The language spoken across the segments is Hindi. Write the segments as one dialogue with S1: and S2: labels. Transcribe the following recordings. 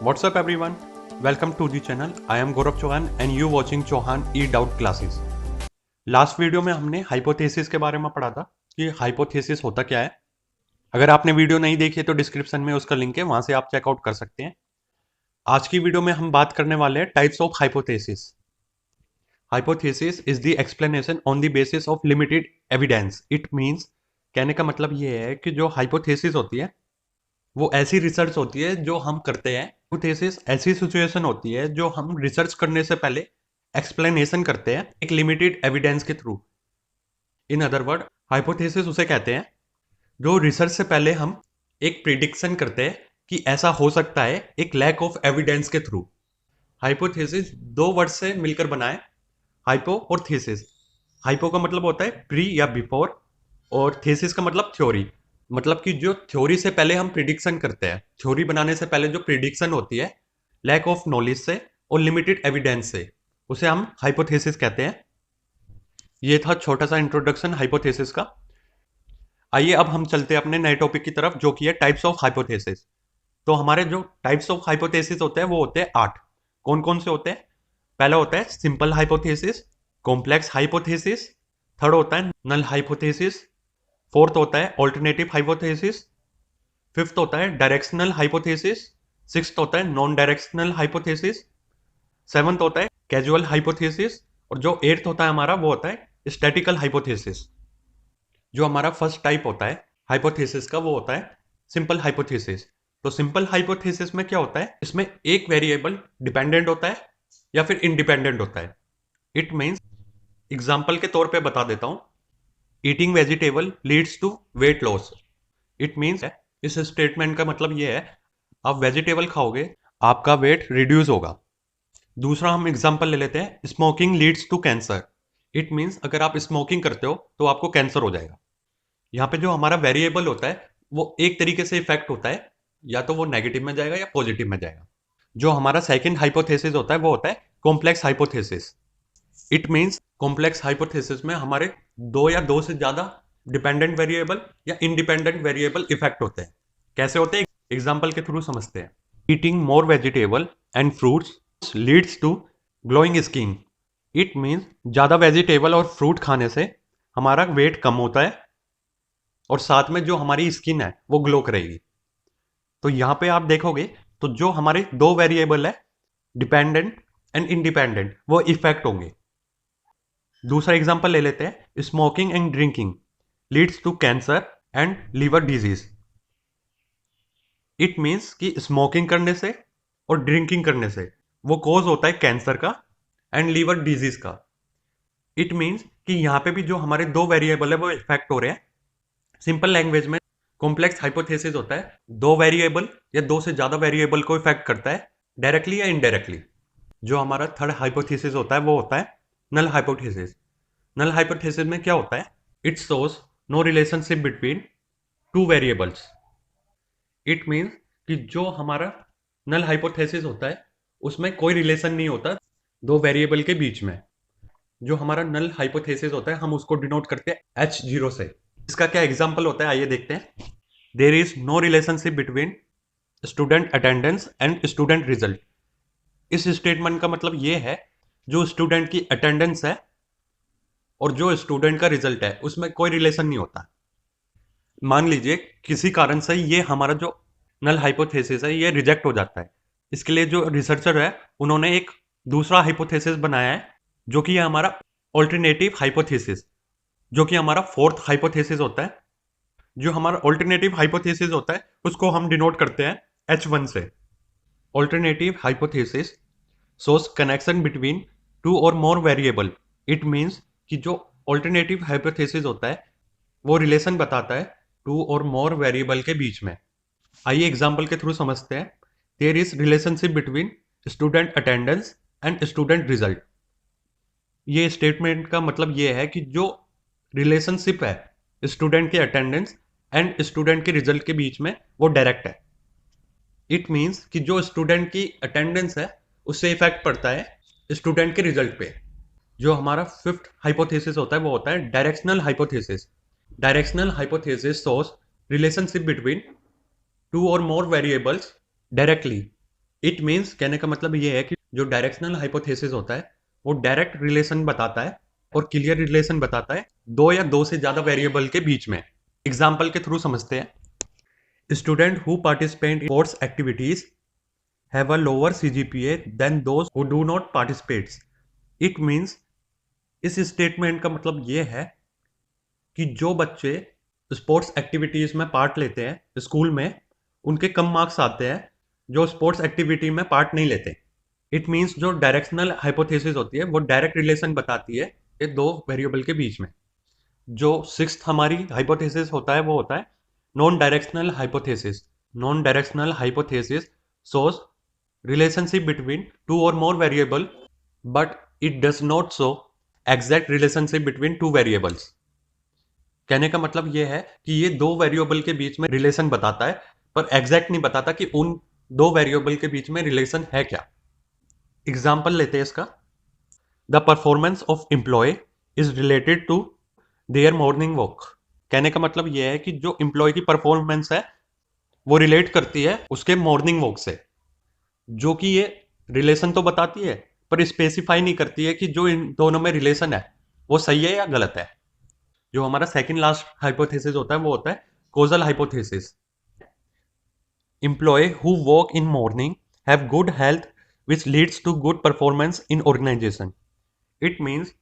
S1: What's up everyone? Welcome to the channel. I am Gaurav Chauhan and you watching Chauhan E-Doubt Classes. Last video में हमने हाइपोथेसिस के बारे में पढ़ा था कि हाइपोथेसिस होता क्या है। अगर आपने वीडियो नहीं देखी है तो डिस्क्रिप्शन में उसका लिंक है, वहां से आप चेकआउट कर सकते हैं। आज की वीडियो में हम बात करने वाले हैं types of hypothesis. Hypothesis is the explanation on the basis of limited evidence. It means, कहने का मतलब ये है कि जो हाइपोथेसिस होती है वो ऐसी रिसर्च होती है जो हम करते हैं। हाइपोथेसिस ऐसी सिचुएशन होती है जो हम रिसर्च करने से पहले एक्सप्लेनेशन करते हैं एक लिमिटेड एविडेंस के through. In other word, hypothesis उसे कहते हैं जो रिसर्च से पहले हम एक प्रिडिक्शन करते हैं कि ऐसा हो सकता है एक लैक ऑफ एविडेंस के थ्रू। हाइपोथेसिस दो वर्ड से मिलकर बना है, हाइपो और थीसिस। हाइपो का मतलब होता है प्री या बिफोर, और थीसिस का मतलब थ्योरी। मतलब कि जो थ्योरी से पहले हम प्रिडिक्शन करते हैं, थ्योरी बनाने से पहले जो प्रिडिक्शन होती है लैक ऑफ नॉलेज से और लिमिटेड एविडेंस से, उसे हम हाइपोथेसिस कहते हैं। ये था छोटा सा इंट्रोडक्शन हाइपोथेसिस का। आइए अब हम चलते हैं अपने नए टॉपिक की तरफ, जो कि है टाइप्स ऑफ हाइपोथेसिस। तो हमारे जो टाइप्स ऑफ हाइपोथेसिस होते हैं वो होते हैं 8। कौन कौन से होते हैं? पहला होता है simple hypothesis, complex hypothesis, third होता है नल हाइपोथेसिस, फोर्थ होता है ऑल्टरनेटिव हाइपोथेसिस, फिफ्थ होता है डायरेक्शनल हाइपोथेसिस, सिक्स्थ होता है नॉन डायरेक्शनल हाइपोथेसिस, सेवंथ होता है कैजुअल हाइपोथेसिस, और जो एट्थ होता है हमारा वो होता है स्टैटिकल हाइपोथेसिस। जो हमारा फर्स्ट टाइप होता है हाइपोथेसिस का वो होता है सिंपल हाइपोथेसिस। तो सिंपल हाइपोथेसिस में क्या होता है, इसमें एक वेरिएबल डिपेंडेंट होता है या फिर इंडिपेंडेंट होता है। इट मीन्स, एग्जाम्पल के तौर पे बता देता हूं, eating vegetable leads to weight loss. It means, इस स्टेटमेंट का मतलब ये है आप वेजिटेबल खाओगे आपका वेट रिड्यूस होगा। दूसरा हम एग्जांपल ले लेते हैं, smoking leads to cancer. It means, अगर आप स्मोकिंग करते हो तो आपको कैंसर हो जाएगा। यहाँ पे जो हमारा वेरिएबल होता है वो एक तरीके से इफेक्ट होता है, या तो वो नेगेटिव में जाएगा या पॉजिटिव में जाएगा। जो हमारा सेकंड हाइपोथेसिस होता है वो होता है complex hypothesis. It means, complex hypothesis में हमारे दो या दो से ज्यादा डिपेंडेंट वेरिएबल या इंडिपेंडेंट वेरिएबल इफेक्ट होते हैं। कैसे होते हैं, एग्जांपल के थ्रू समझते हैं। Eating more vegetable and fruits leads to glowing skin. It means, ज्यादा वेजिटेबल और फ्रूट खाने से हमारा वेट कम होता है और साथ में जो हमारी स्किन है वो ग्लो करेगी। तो यहां पे आप देखोगे तो जो हमारे दो वेरिएबल है डिपेंडेंट एंड इंडिपेंडेंट वो इफेक्ट होंगे। दूसरा एग्जांपल ले लेते हैं, smoking and drinking leads to cancer and liver disease. It means कि स्मोकिंग करने से और ड्रिंकिंग करने से वो कॉज होता है कैंसर का एंड लीवर डिजीज का। इट मीन्स कि यहाँ पे भी जो हमारे दो वेरिएबल है वो इफेक्ट हो रहे हैं। सिंपल लैंग्वेज में कॉम्प्लेक्स हाइपोथेसिस होता है दो वेरिएबल या दो से ज्यादा वेरिएबल को इफेक्ट करता है डायरेक्टली या इनडायरेक्टली। जो हमारा थर्ड हाइपोथेसिस होता है वो होता है नल हाइपोथेसिस। नल हाइपोथेसिस में क्या होता है, it shows no relationship between two variables. It means कि जो हमारा नल हाइपोथेसिस होता है उसमें कोई रिलेशन नहीं होता दो वेरिएबल के बीच में। जो हमारा नल हाइपोथेसिस होता है हम उसको डिनोट करते हैं H0 से। इसका क्या एग्जांपल होता है आइए देखते हैं। There is no relationship between student attendance and student result. इस स्टेटमेंट का मतलब ये है जो स्टूडेंट की अटेंडेंस है और जो स्टूडेंट का रिजल्ट है उसमें कोई रिलेशन नहीं होता। मान लीजिए किसी कारण से ये हमारा जो नल हाइपोथेसिस है ये रिजेक्ट हो जाता है। इसके लिए जो रिसर्चर है उन्होंने एक दूसरा हाइपोथेसिस बनाया है जो कि हमारा ऑल्टरनेटिव हाइपोथेसिस, जो कि हमारा फोर्थ हाइपोथेसिस होता है। जो हमारा ऑल्टरनेटिव हाइपोथेसिस होता है उसको हम डिनोट करते हैं H1 से। Alternative hypothesis shows connection between two or more variable। It means कि जो ऑल्टरनेटिव हाइपोथेसिस होता है वो रिलेशन बताता है टू और मोर वेरिएबल के बीच में। आइए एग्जांपल के थ्रू समझते हैं। There is relationship between student attendance and student result. ये स्टेटमेंट का मतलब ये है कि जो रिलेशनशिप है स्टूडेंट के अटेंडेंस एंड स्टूडेंट के रिजल्ट के बीच में वो डायरेक्ट है। इट मीन्स कि जो स्टूडेंट की अटेंडेंस है उससे इफेक्ट पड़ता है स्टूडेंट के रिजल्ट पे। जो हमारा फिफ्थ हाइपोथेसिस होता है वो होता है directional hypothesis. Directional hypothesis shows relationship between two or more variables directly. It means कहने का मतलब ये है कि जो डायरेक्शनल हाइपोथेसिस होता है वो डायरेक्ट रिलेशन बताता है और क्लियर रिलेशन बताता है दो या दो से ज्यादा वेरिएबल के बीच में। एग्जाम्पल के थ्रू समझते हैं। Student who participate in sports activities have a lower CGPA than those who do not participates. It means इस स्टेटमेंट का मतलब ये है कि जो बच्चे स्पोर्ट्स एक्टिविटीज में पार्ट लेते हैं स्कूल में, उनके कम मार्क्स आते हैं जो स्पोर्ट्स एक्टिविटी में पार्ट नहीं लेते। इट मीन्स जो डायरेक्शनल हाइपोथेसिस होती है वो डायरेक्ट रिलेशन बताती है ये दो वेरिएबल के बीच में। जो सिक्स्थ हमारी हाइपोथेसिस होता है वो होता है non directional hypothesis. Non directional hypothesis shows relationship between two or more variable but it does not show exact relationship between two variables। कहने का मतलब ये है कि ये दो वेरिएबल के बीच में रिलेशन बताता है पर एग्जैक्ट नहीं बताता कि उन दो वेरिएबल के बीच में रिलेशन है क्या। एग्जाम्पल लेते हैं इसका। The performance of employ is related to their morning walk. कहने का मतलब यह है कि जो एम्प्लॉय की परफॉर्मेंस है वो रिलेट करती है उसके मॉर्निंग वॉक से। जो कि ये रिलेशन तो बताती है पर स्पेसिफाई नहीं करती है कि जो इन दोनों में रिलेशन है वो सही है या गलत है। जो हमारा सेकंड लास्ट हाइपोथेसिस होता है वो होता है causal hypothesis. Employ who work in morning have good health which leads to good performance in organisation. It means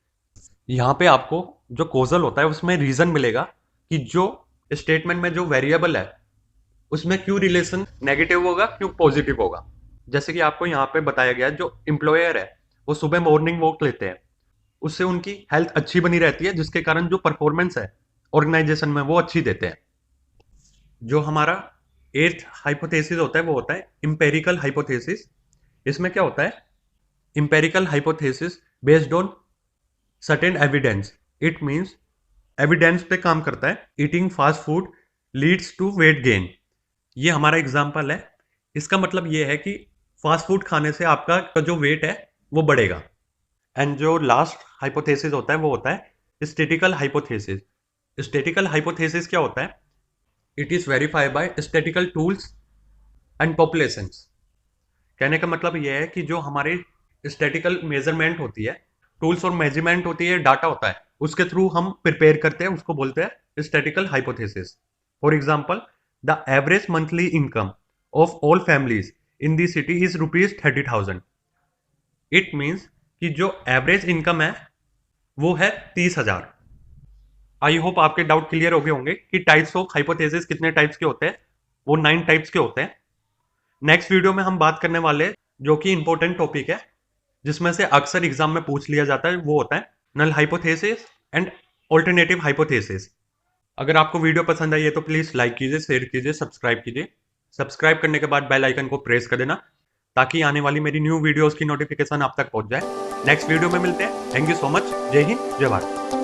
S1: यहाँ पे आपको जो कोजल होता है उसमें रीजन मिलेगा कि जो स्टेटमेंट में जो वेरिएबल है उसमें क्यों रिलेशन नेगेटिव होगा क्यों पॉजिटिव होगा। जैसे कि आपको यहाँ पे बताया गया है जो एम्प्लॉयर है वो सुबह मॉर्निंग वॉक लेते हैं, उससे उनकी हेल्थ अच्छी बनी रहती है जिसके कारण जो परफॉर्मेंस है ऑर्गेनाइजेशन में वो अच्छी देते हैं। जो हमारा एट्थ हाइपोथेसिस होता है वो होता है इंपेरिकल हाइपोथेसिस। इसमें क्या होता है, empirical hypothesis based on certain evidence. It means evidence पे काम करता है। Eating fast food leads to weight gain, ये हमारा एग्जाम्पल है। इसका मतलब ये है कि फास्ट फूड खाने से आपका जो वेट है वो बढ़ेगा। एंड जो लास्ट हाइपोथेसिस होता है वो होता है स्टैटिकल हाइपोथेसिस। स्टैटिकल हाइपोथेसिस क्या होता है, it is verified bye statistical tools and populations. कहने का मतलब ये है कि जो हमारे स्टैटिकल मेजरमेंट होती है, टूल्स और मेजरमेंट होती है, डाटा होता है, उसके थ्रू हम प्रिपेयर करते हैं, उसको बोलते हैं statistical hypothesis. For example the average monthly income of all families in the city is ₹30,000। It means कि जो एवरेज इनकम है वो है 30,000। आई होप आपके डाउट क्लियर हो गए होंगे कि टाइप्स ऑफ हाइपोथेसिस कितने टाइप्स के होते हैं। वो 9 टाइप्स के होते हैं। नेक्स्ट वीडियो में हम बात करने वाले जो कि इंपॉर्टेंट टॉपिक है जिसमें से अक्सर एग्जाम में पूछ लिया जाता है वो होता है null hypothesis and alternative hypothesis. अगर आपको वीडियो पसंद आई है तो प्लीज लाइक कीजिए, शेयर कीजिए, सब्सक्राइब कीजिए। सब्सक्राइब करने के बाद बेल आइकन को प्रेस कर देना ताकि आने वाली मेरी न्यू वीडियोस की नोटिफिकेशन आप तक पहुंच जाए। नेक्स्ट वीडियो में मिलते हैं। Thank you so much. जय हिंद, जय भारत।